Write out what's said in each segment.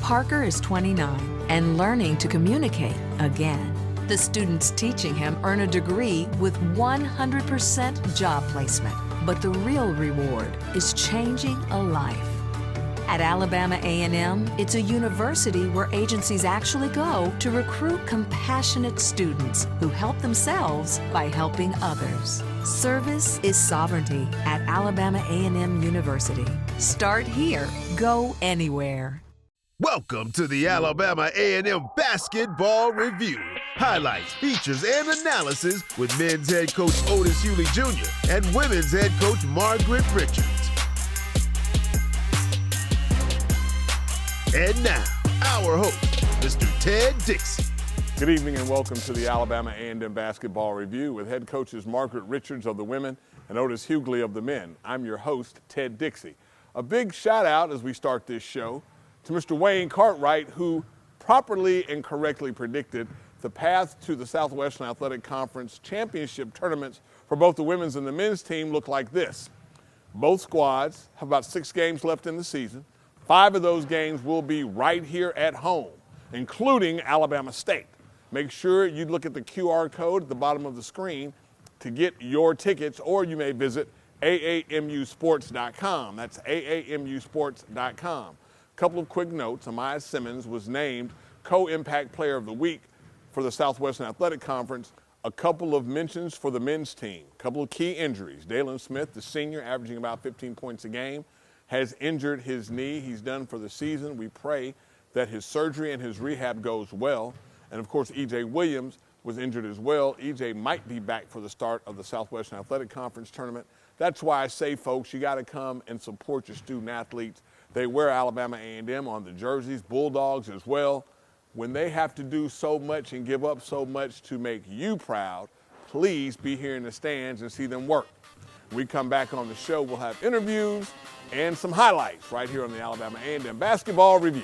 Parker is 29 and learning to communicate again. The students teaching him earn a degree with 100% job placement. But the real reward is changing a life. At Alabama A&M, it's a university where agencies actually go to recruit compassionate students who help themselves by helping others. Service is sovereignty at Alabama A&M University. Start here, go anywhere. Welcome to the Alabama A&M Basketball Review. Highlights, features, and analysis with men's head coach Otis Hughley Jr. and women's head coach Margaret Richards. And now, our host, Mr. Ted Dixie. Good evening and welcome to the Alabama A&M Basketball Review with head coaches Margaret Richards of the women and Otis Hughley of the men. I'm your host, Ted Dixie. A big shout out as we start this show to Mr. Wayne Cartwright, who properly and correctly predicted the path to the Southwestern Athletic Conference championship tournaments for both the women's and the men's team look like this. Both squads have about 6 games left in the season. 5 of those games will be right here at home, including Alabama State. Make sure you look at the QR code at the bottom of the screen to get your tickets, or you may visit AAMUsports.com. That's AAMUsports.com. A couple of quick notes. Amaya Simmons was named Co-Impact Player of the Week for the Southwestern Athletic Conference. A couple of mentions for the men's team. A couple of key injuries. Dalen Smith, the senior, averaging about 15 points a game, has injured his knee. He's done for the season. We pray that his surgery and his rehab goes well. And of course, E.J. Williams was injured as well. E.J. might be back for the start of the Southwestern Athletic Conference tournament. That's why I say, folks, you got to come and support your student athletes. They wear Alabama A&M on the jerseys, Bulldogs as well. When they have to do so much and give up so much to make you proud, please be here in the stands and see them work. When we come back on the show, we'll have interviews and some highlights right here on the Alabama A&M Basketball Review.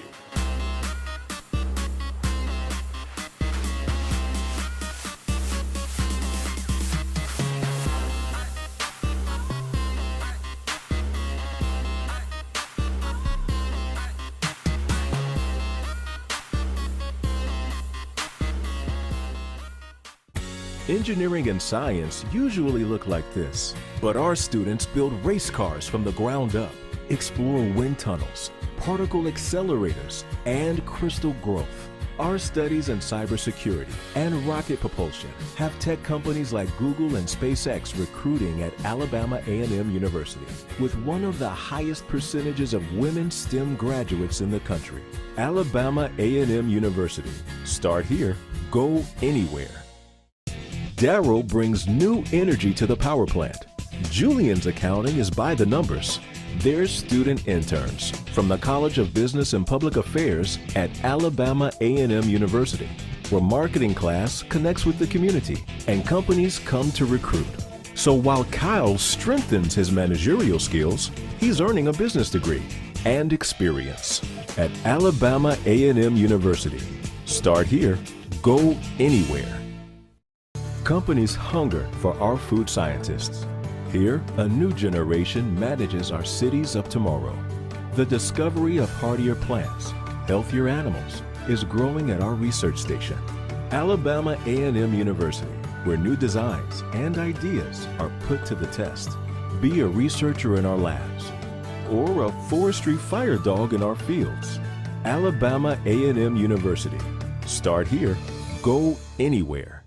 Engineering and science usually look like this, but our students build race cars from the ground up, explore wind tunnels, particle accelerators, and crystal growth. Our studies in cybersecurity and rocket propulsion have tech companies like Google and SpaceX recruiting at Alabama A&M University, with one of the highest percentages of women STEM graduates in the country. Alabama A&M University. Start here, go anywhere. Darryl brings new energy to the power plant. Julian's accounting is by the numbers. They're student interns from the College of Business and Public Affairs at Alabama A&M University, where marketing class connects with the community and companies come to recruit. So while Kyle strengthens his managerial skills, he's earning a business degree and experience at Alabama A&M University. Start here, go anywhere. Companies hunger for our food scientists. Here, a new generation manages our cities of tomorrow. The discovery of hardier plants, healthier animals, is growing at our research station, Alabama A&M University, where new designs and ideas are put to the test. Be a researcher in our labs, or a forestry fire dog in our fields. Alabama A&M University. Start here, go anywhere.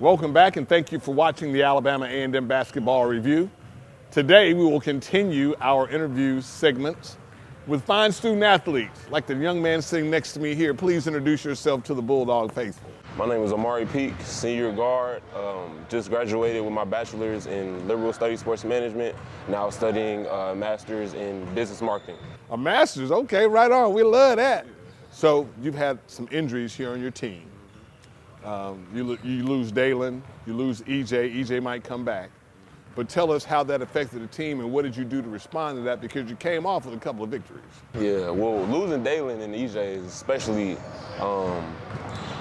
Welcome back, and thank you for watching the Alabama A&M Basketball Review. Today, we will continue our interview segments with fine student athletes, like the young man sitting next to me here. Please introduce yourself to the Bulldog faithful. My name is Amari Peak, senior guard. Just graduated with my bachelor's in liberal studies sports management. Now studying master's in business marketing. A master's, okay, right on. We love that. So you've had some injuries here on your team. You lose Dalen, you lose EJ. EJ might come back. But tell us how that affected the team and what did you do to respond to that, because you came off with a couple of victories. Yeah, well, losing Dalen and EJ is especially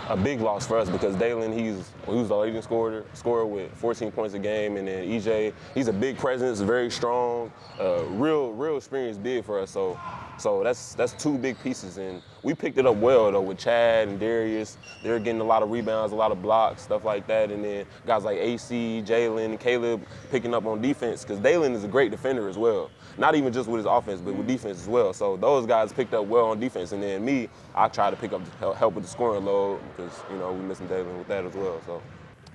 a big loss for us, because Dalen, he was the leading scorer with 14 points a game, and then EJ, he's a big presence, very strong, real experienced big for us. So that's two big pieces, and we picked it up well though with Chad and Darius. They're getting a lot of rebounds, a lot of blocks, stuff like that, and then guys like AC, Jalen, Caleb picking up on defense, because Dalen is a great defender as well. Not even just with his offense, but with defense as well. So those guys picked up well on defense, and then me, I try to pick up help with the scoring load, because we're missing Dalen with that as well. So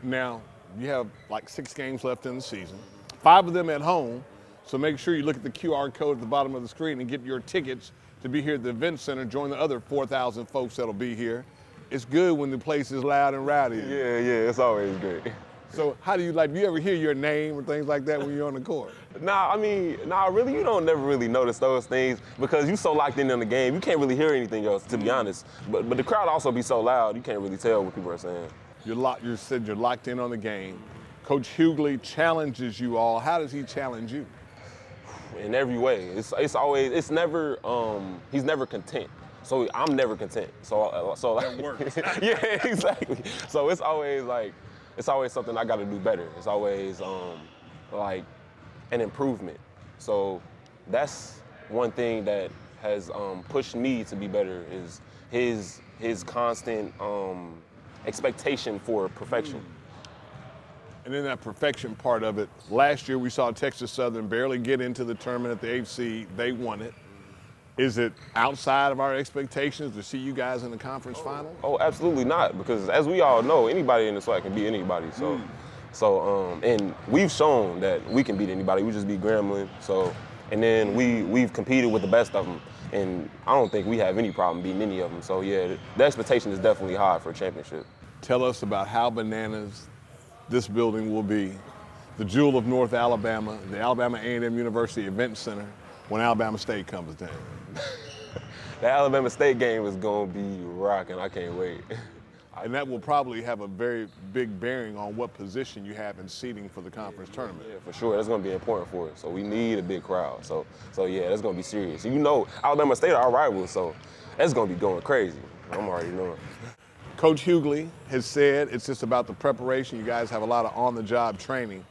now you have like 6 games left in the season, 5 of them at home. So make sure you look at the QR code at the bottom of the screen and get your tickets to be here at the event center. Join the other 4,000 folks that'll be here. It's good when the place is loud and rowdy. Yeah, it's always great. So how do you ever hear your name or things like that when you're on the court? Really, you don't never really notice those things, because you're so locked in on the game, you can't really hear anything else, to be honest. But the crowd also be so loud, you can't really tell what people are saying. You said you're locked in on the game. Coach Hughley challenges you all. How does he challenge you? In every way. He's never content. So I'm never content. So That works. yeah, exactly. So it's always something I got to do better. It's always like an improvement. So that's one thing that has pushed me to be better, is his constant expectation for perfection. And in that perfection part of it, last year we saw Texas Southern barely get into the tournament at the 8th seed. They won it. Is it outside of our expectations to see you guys in the conference final? Oh, absolutely not, because as we all know, anybody in the SWAC can beat anybody. And we've shown that we can beat anybody. We just beat Grambling. And then we've competed with the best of them, and I don't think we have any problem beating any of them. So yeah, the expectation is definitely high for a championship. Tell us about how bananas this building will be, the jewel of North Alabama, the Alabama A&M University Event Center, when Alabama State comes down. The Alabama State game is going to be rocking. I can't wait. And that will probably have a very big bearing on what position you have in seating for the conference tournament. Yeah, for sure. That's going to be important for us. So we need a big crowd. So yeah, that's going to be serious. Alabama State are our rivals, so that's going to be going crazy. I'm already knowing. Coach Hughley has said it's just about the preparation. You guys have a lot of on-the-job training.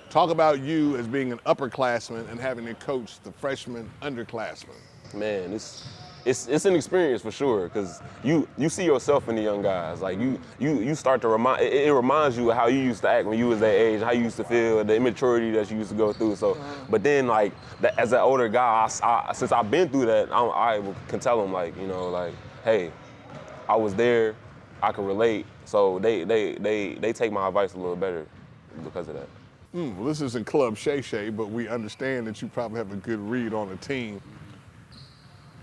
Talk about you as being an upperclassman and having to coach the freshman underclassmen. Man, it's an experience for sure, because you see yourself in the young guys. Like you start to it reminds you of how you used to act when you was that age, how you used to feel, the immaturity that you used to go through. So, but then as an older guy, since I've been through that, I can tell them hey, I was there. I can relate, so they take my advice a little better because of that. Well, this isn't Club Shay Shay, but we understand that you probably have a good read on the team.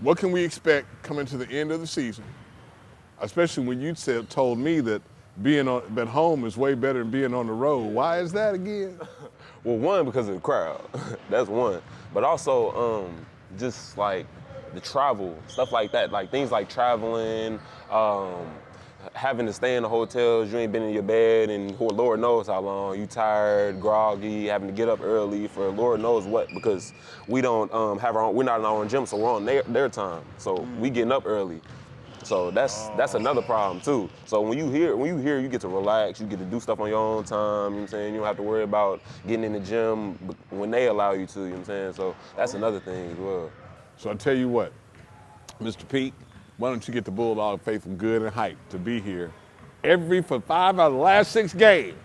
What can we expect coming to the end of the season, especially when you told me that being at home is way better than being on the road? Why is that again? Well, one, because of the crowd. That's one. But also, just like the travel, stuff like that, like things like traveling, having to stay in the hotels, you ain't been in your bed, and Lord knows how long, you tired, groggy, having to get up early for Lord knows what, because we don't we're not in our own gym, so we're on their time. So we getting up early. So that's another problem too. So when you here, you get to relax, you get to do stuff on your own time, you know what I'm saying? You don't have to worry about getting in the gym when they allow you to, you know what I'm saying? So that's another thing as well. So I tell you what, Mr. Pete, why don't you get the Bulldog faithful good and hyped to be here for 5 out of the last 6 games.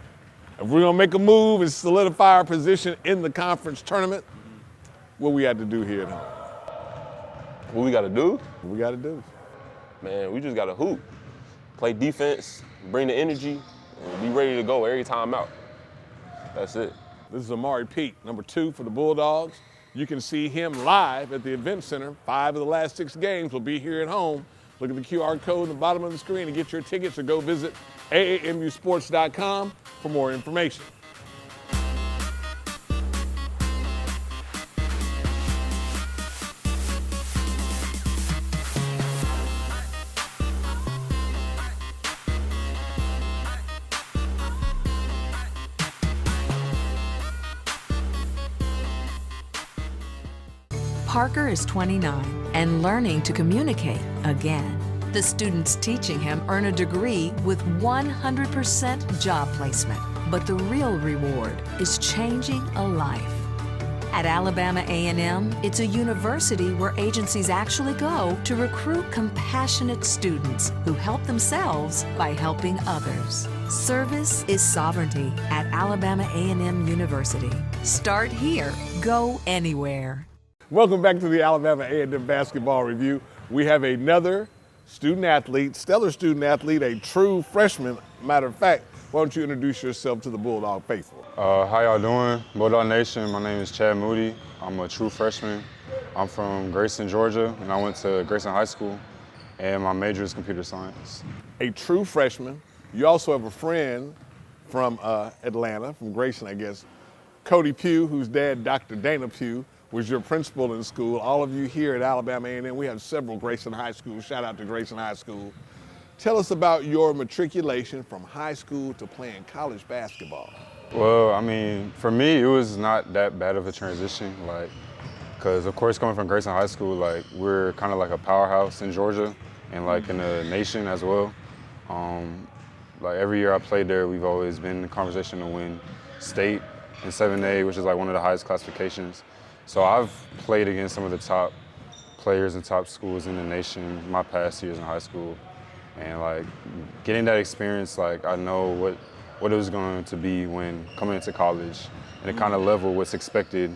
If we're gonna make a move and solidify our position in the conference tournament, what we have to do here at home? What we gotta do? What we gotta do? Man, we just gotta hoop. Play defense, bring the energy, and be ready to go every time out. That's it. This is Amari Pete, number 2 for the Bulldogs. You can see him live at the event center. 5 of the last 6 games will be here at home. Look at the QR code in the bottom of the screen to get your tickets, or go visit AAMUsports.com for more information. Parker is 29 and learning to communicate again. The students teaching him earn a degree with 100% job placement. But the real reward is changing a life. At Alabama A&M, it's a university where agencies actually go to recruit compassionate students who help themselves by helping others. Service is sovereignty at Alabama A&M University. Start here, go anywhere. Welcome back to the Alabama A&M Basketball Review. We have another student athlete, stellar student athlete, a true freshman. Matter of fact, why don't you introduce yourself to the Bulldog faithful? How y'all doing? Bulldog Nation, my name is Chad Moody. I'm a true freshman. I'm from Grayson, Georgia, and I went to Grayson High School, and my major is computer science. A true freshman. You also have a friend from Atlanta, from Grayson, I guess, Cody Pugh, whose dad, Dr. Dana Pugh, was your principal in school. All of you here at Alabama A&M, we have several Grayson High Schools. Shout out to Grayson High School. Tell us about your matriculation from high school to playing college basketball. Well, I mean, for me, it was not that bad of a transition, because of course, coming from Grayson High School, we're kind of like a powerhouse in Georgia and in the nation as well. Every year I played there, we've always been in the conversation to win state in 7A, which is one of the highest classifications. So I've played against some of the top players and top schools in the nation my past years in high school. And getting that experience, I know what it was going to be when coming into college, and the kind of level what's expected,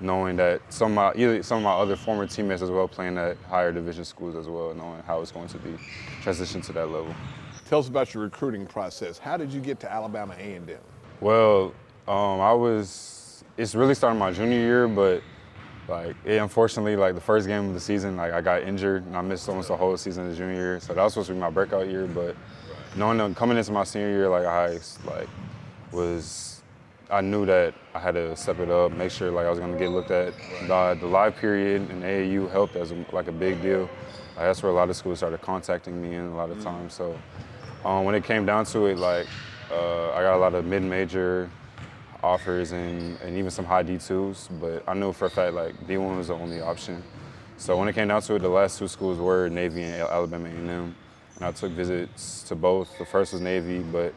knowing that some of my other former teammates as well playing at higher division schools as well, knowing how it's going to be transition to that level. Tell us about your recruiting process. How did you get to Alabama A&M? Well, it's really starting my junior year, but unfortunately, the first game of the season, I got injured and I missed almost the whole season of the junior year. So that was supposed to be my breakout year, but coming into my senior year, I knew that I had to step it up, make sure I was going to get looked at. The live period in AAU helped as a big deal. That's where a lot of schools started contacting me in a lot of times. So when it came down to it, I got a lot of mid-major offers and even some high D2s, but I knew for a fact D1 was the only option. So when it came down to it, the last two schools were Navy and Alabama A&M, and I took visits to both. The first was Navy, but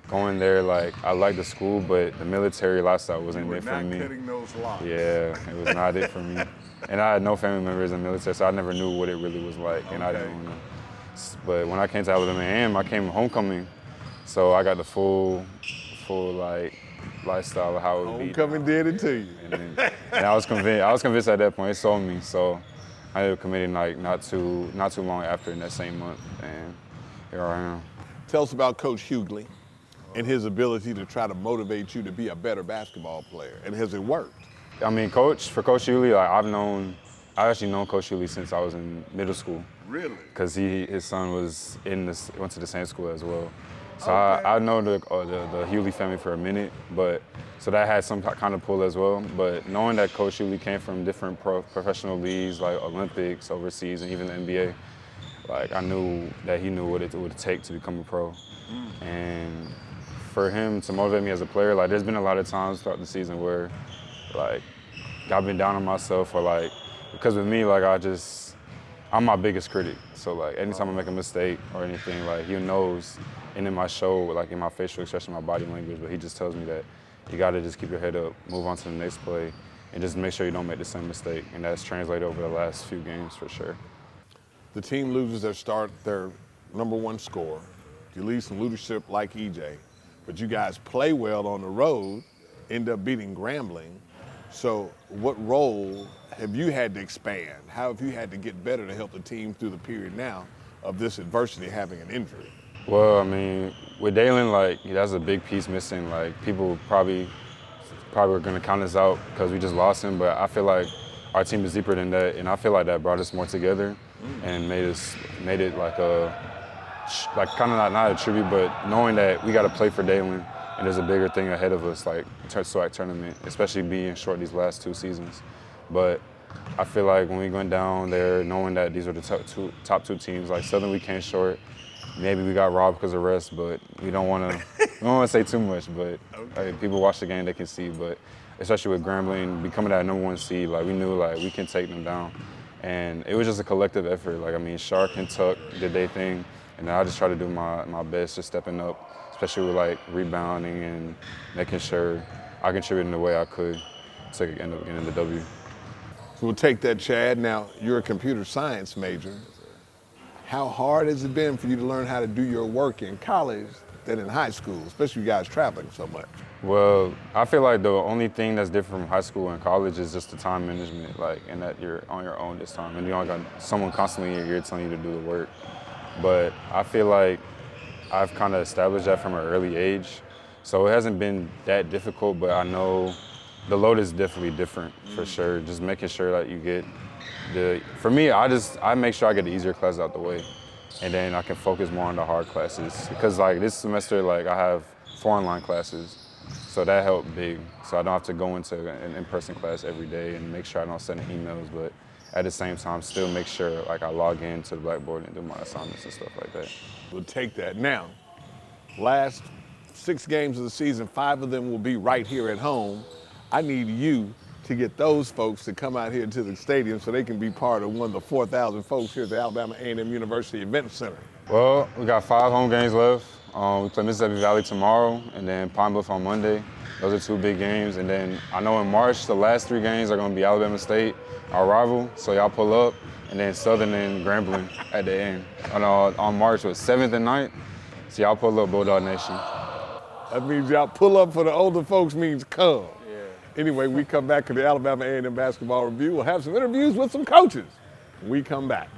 going there, I liked the school, but the military lifestyle wasn't it for me. You were not cutting those locks. Yeah, it was not it for me. And I had no family members in the military, so I never knew what it really was like, and I didn't know. But when I came to Alabama A&M, I came homecoming, so I got the full lifestyle of how it would be. Homecoming did it to you. And I was convinced at that point. It sold me. So I ended up committing not too long after in that same month, and here I am. Tell us about Coach Hughley and his ability to try to motivate you to be a better basketball player. And has it worked? I mean, for Coach Hughley, I've actually known Coach Hughley since I was in middle school. Really? Because his son went to the same school as well. So okay. I know the Hughley family for a minute, so that had some kind of pull as well. But knowing that Coach Hughley came from different professional leagues, like Olympics, overseas, and even the NBA, I knew that he knew what it would take to become a pro. And for him to motivate me as a player, there's been a lot of times throughout the season where, I've been down on myself, or because with me, I'm my biggest critic. So anytime I make a mistake or anything, he knows, and in my show, in my facial expression, my body language, but he just tells me that you gotta just keep your head up, move on to the next play, and just make sure you don't make the same mistake. And that's translated over the last few games for sure. The team loses their number one scorer. You leave some leadership like EJ, but you guys play well on the road, end up beating Grambling. So what role have you had to expand? How have you had to get better to help the team through the period now of this adversity, having an injury? Well, I mean, with Dalen, that's a big piece missing. People probably are going to count us out because we just lost him, but I feel like our team is deeper than that, and I feel like that brought us more together. and made it like kind of not a tribute, but knowing that we got to play for Dayton and there's a bigger thing ahead of us, like SWAC tournament, especially being short these last 2 seasons. But I feel like when we went down there, knowing that these are the top two teams, like Southern we came short. Maybe we got robbed because of rest, but we don't want to say too much. But like, people watch the game, they can see. But especially with Grambling becoming that #1 seed, like we knew like we can take them down, and it was just a collective effort. Like I mean, Shark and Tuck did their thing, and I just try to do my best, just stepping up, especially with like rebounding and making sure I contributed in the way I could to end up getting the W. So we'll take that, Chad. Now, you're a computer science major. How hard has it been for you to learn how to do your work in college than in high school, especially you guys traveling so much? Well, I feel like the only thing that's different from high school and college is just the time management, like, and that you're on your own this time, and you don't got someone constantly in your ear telling you to do the work. But I feel like I've kind of established that from an early age, so it hasn't been that difficult, but I know the load is definitely different for sure. Just making sure that you get for me, I make sure I get the easier classes out the way, and then I can focus more on the hard classes. Because like this semester, like I have 4 online classes, so that helped big. So I don't have to go into an in-person class every day and make sure I don't send emails, but at the same time, still make sure like I log into the Blackboard and do my assignments and stuff like that. We'll take that. Now, last 6 games of the season, 5 of them will be right here at home. I need you to get those folks to come out here to the stadium so they can be part of one of the 4,000 folks here at the Alabama A&M University Event Center. Well, we got 5 home games left. We play Mississippi Valley tomorrow and then Pine Bluff on Monday. Those are 2 big games. And then I know in March, the last 3 games are going to be Alabama State, our rival, so y'all pull up, and then Southern and Grambling at the end. On March, 7th and 9th, so y'all pull up, Bulldog Nation. That means y'all pull up for the older folks means come. Anyway, we come back to the Alabama A&M Basketball Review. We'll have some interviews with some coaches when we come back.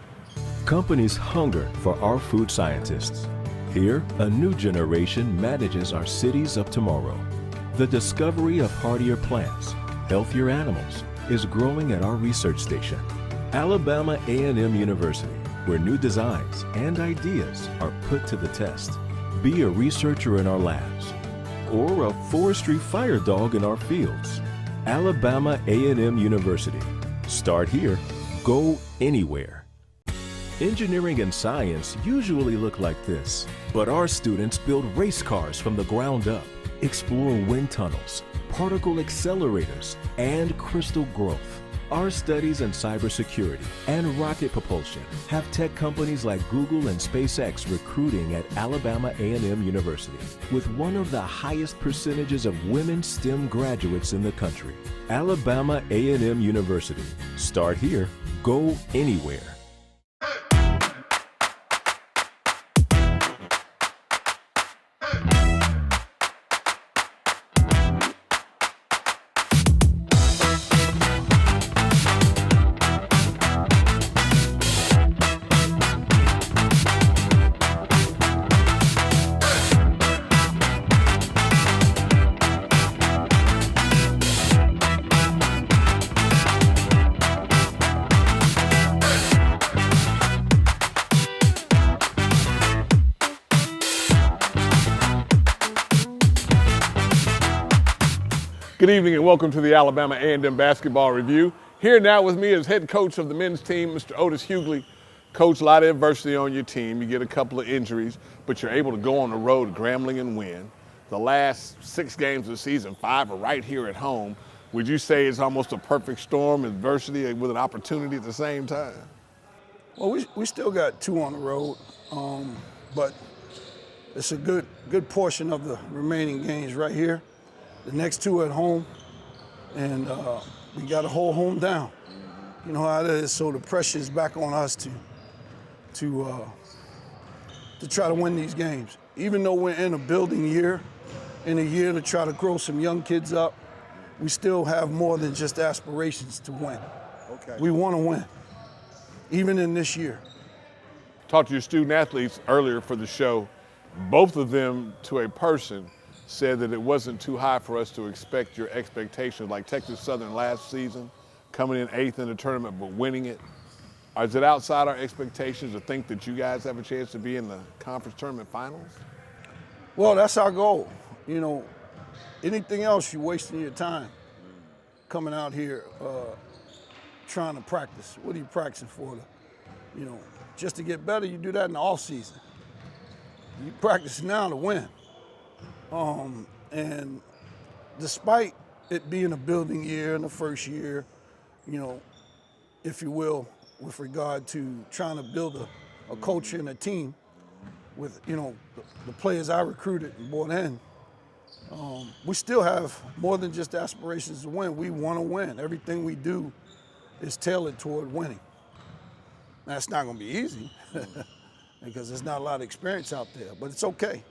Companies hunger for our food scientists. Here, a new generation manages our cities of tomorrow. The discovery of hardier plants, healthier animals, is growing at our research station, Alabama A&M University, where new designs and ideas are put to the test. Be a researcher in our labs, or a forestry fire dog in our fields. Alabama A&M University. Start here, go anywhere. Engineering and science usually look like this, but our students build race cars from the ground up, explore wind tunnels, particle accelerators, and crystal growth. Our studies in cybersecurity and rocket propulsion have tech companies like Google and SpaceX recruiting at Alabama A&M University, with one of the highest percentages of women STEM graduates in the country. Alabama A&M University. Start here, go anywhere. Good evening and welcome to the Alabama A&M Basketball Review. Here now with me is head coach of the men's team, Mr. Otis Hughley. Coach, a lot of adversity on your team. You get a couple of injuries, but you're able to go on the road, Grambling, and win. The last 6 games of the season, 5 are right here at home. Would you say it's almost a perfect storm, adversity with an opportunity at the same time? Well, we still got 2 on the road, but it's a good portion of the remaining games right here. The next 2 at home, and we got to hold home down. You know how that is, so the pressure is back on us to try to win these games. Even though we're in a building year, in a year to try to grow some young kids up, we still have more than just aspirations to win. Okay. We want to win, even in this year. Talked to your student athletes earlier for the show. Both of them, to a person, said that it wasn't too high for us to expect your expectations, like Texas Southern last season, coming in 8th in the tournament but winning it. Is it outside our expectations to think that you guys have a chance to be in the conference tournament finals? Well, that's our goal. You know, anything else, you're wasting your time coming out here trying to practice. What are you practicing for? You know, just to get better, you do that in the off season. You practice now to win. And despite it being a building year in the first year, you know, if you will, with regard to trying to build a culture and a team with, you know, the players I recruited and brought in, we still have more than just aspirations to win. We want to win. Everything we do is tailored toward winning. Now, it's not going to be easy because there's not a lot of experience out there, but it's okay.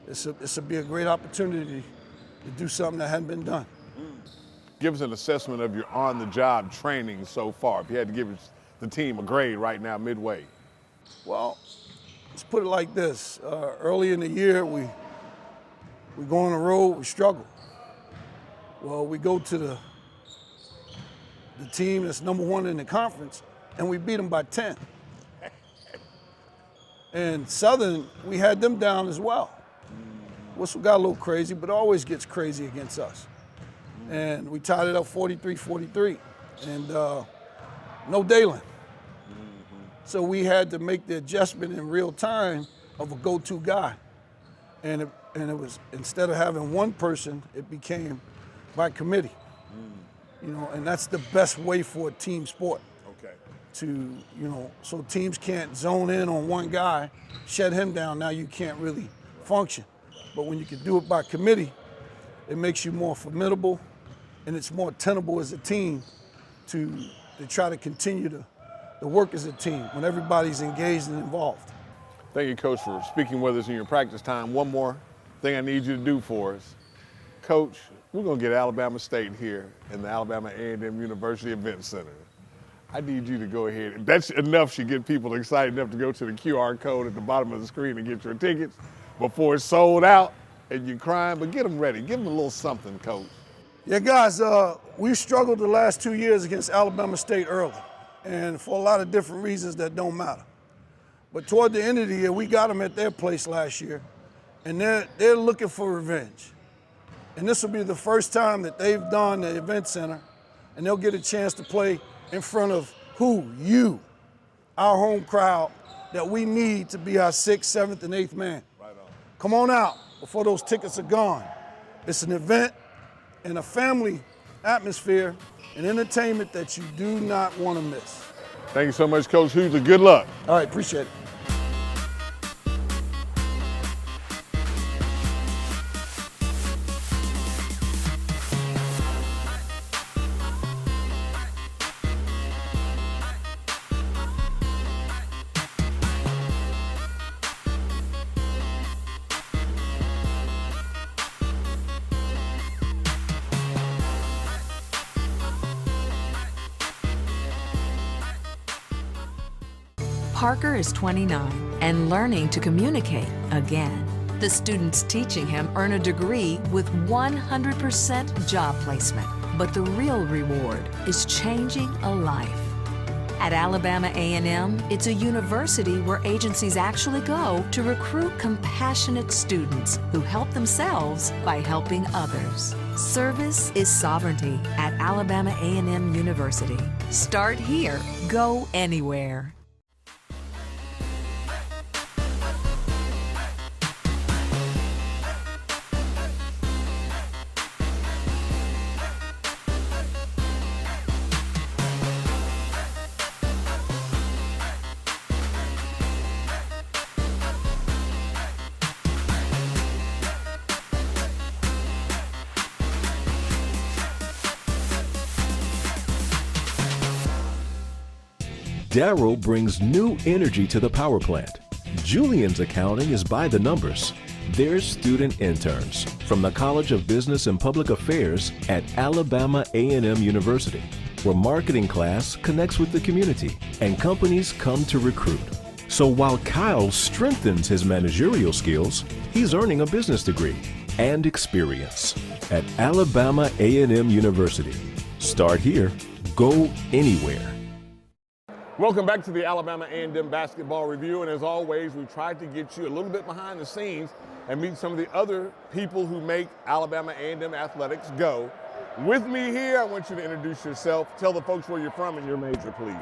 This will be a great opportunity to do something that hadn't been done. Give us an assessment of your on-the-job training so far. If you had to give the team a grade right now, midway. Well, let's put it like this. Early in the year, we go on the road, we struggle. Well, we go to the team that's #1 in the conference, and we beat them by 10. And Southern, we had them down as well. Whistle got a little crazy, but always gets crazy against us. And we tied it up 43-43, and no Dalen. So we had to make the adjustment in real time of a go-to guy. And it was, instead of having one person, it became by committee. You know, and that's the best way for a team sport. Okay. To, you know, so teams can't zone in on one guy, shut him down, now you can't really function. But when you can do it by committee, it makes you more formidable, and it's more tenable as a team to try to continue to work as a team when everybody's engaged and involved. Thank you, Coach, for speaking with us in your practice time. One more thing I need you to do for us. Coach, we're going to get Alabama State here in the Alabama A&M University Event Center. I need you to go ahead. That's enough to get people excited enough to go to the QR code at the bottom of the screen and get your tickets before it's sold out and you're crying, but get them ready. Give them a little something, Coach. Yeah, guys, we struggled the last 2 years against Alabama State early, and for a lot of different reasons that don't matter. But toward the end of the year, we got them at their place last year, and they're looking for revenge. And this will be the first time that they've done the event center, and they'll get a chance to play in front of who? You, our home crowd that we need to be our 6th, 7th, and 8th man. Right on. Come on out before those tickets are gone. It's an event and a family atmosphere and entertainment that you do not want to miss. Thank you so much, Coach Hughley. Good luck. All right, appreciate it. Parker is 29 and learning to communicate again. The students teaching him earn a degree with 100% job placement. But the real reward is changing a life. At Alabama A&M, it's a university where agencies actually go to recruit compassionate students who help themselves by helping others. Service is sovereignty at Alabama A&M University. Start here, go anywhere. Daryl brings new energy to the power plant. Julian's accounting is by the numbers. They're student interns from the College of Business and Public Affairs at Alabama A&M University, where marketing class connects with the community and companies come to recruit. So while Kyle strengthens his managerial skills, he's earning a business degree and experience at Alabama A&M University. Start here, go anywhere. Welcome back to the Alabama A&M Basketball Review, and as always, we tried to get you a little bit behind the scenes and meet some of the other people who make Alabama A&M athletics go. With me here, I want you to introduce yourself. Tell the folks where you're from and your major, please.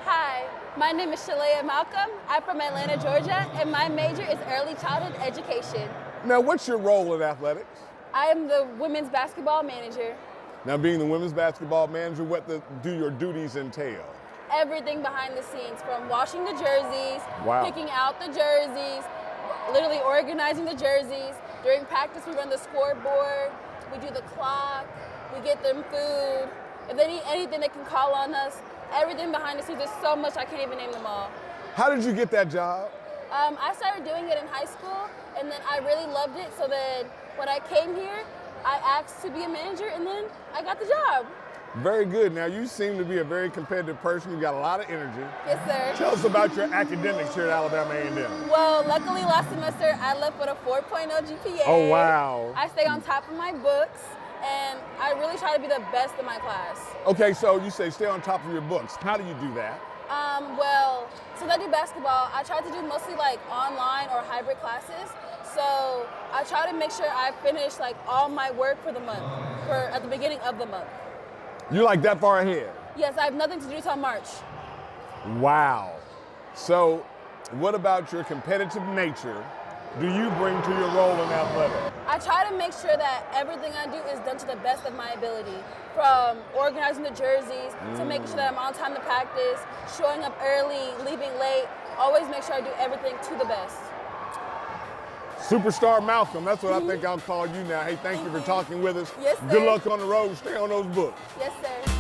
Hi, my name is Shalea Malcolm. I'm from Atlanta, Georgia, and my major is early childhood education. Now, what's your role in athletics? I am the women's basketball manager. Now, being the women's basketball manager, what do your duties entail? Everything behind the scenes, from washing the jerseys, Wow. picking out the jerseys, literally organizing the jerseys. During practice, we run the scoreboard, we do the clock, we get them food. If they need anything, they can call on us. Everything behind the scenes, there's so much I can't even name them all. How did you get that job? I started doing it in high school, and then I really loved it, so then when I came here, I asked to be a manager, and then I got the job. Very good. Now, you seem to be a very competitive person. You got a lot of energy. Yes, sir. Tell us about your academics here at Alabama A&M. Well, luckily last semester I left with a 4.0 GPA. Oh, wow. I stay on top of my books, and I really try to be the best in my class. Okay, so you say stay on top of your books. How do you do that? Well, since I do basketball, I try to do mostly like online or hybrid classes. So I try to make sure I finish like all my work for the month, at the beginning of the month. You're like that far ahead? Yes, I have nothing to do till March. Wow. So what about your competitive nature do you bring to your role in athletics? I try to make sure that everything I do is done to the best of my ability, from organizing the jerseys to making sure that I'm on time to practice, showing up early, leaving late. Always make sure I do everything to the best. Superstar Malcolm, that's what I think I'll call you now. Hey, thank you for talking with us. Yes, sir. Good luck on the road. Stay on those books. Yes, sir.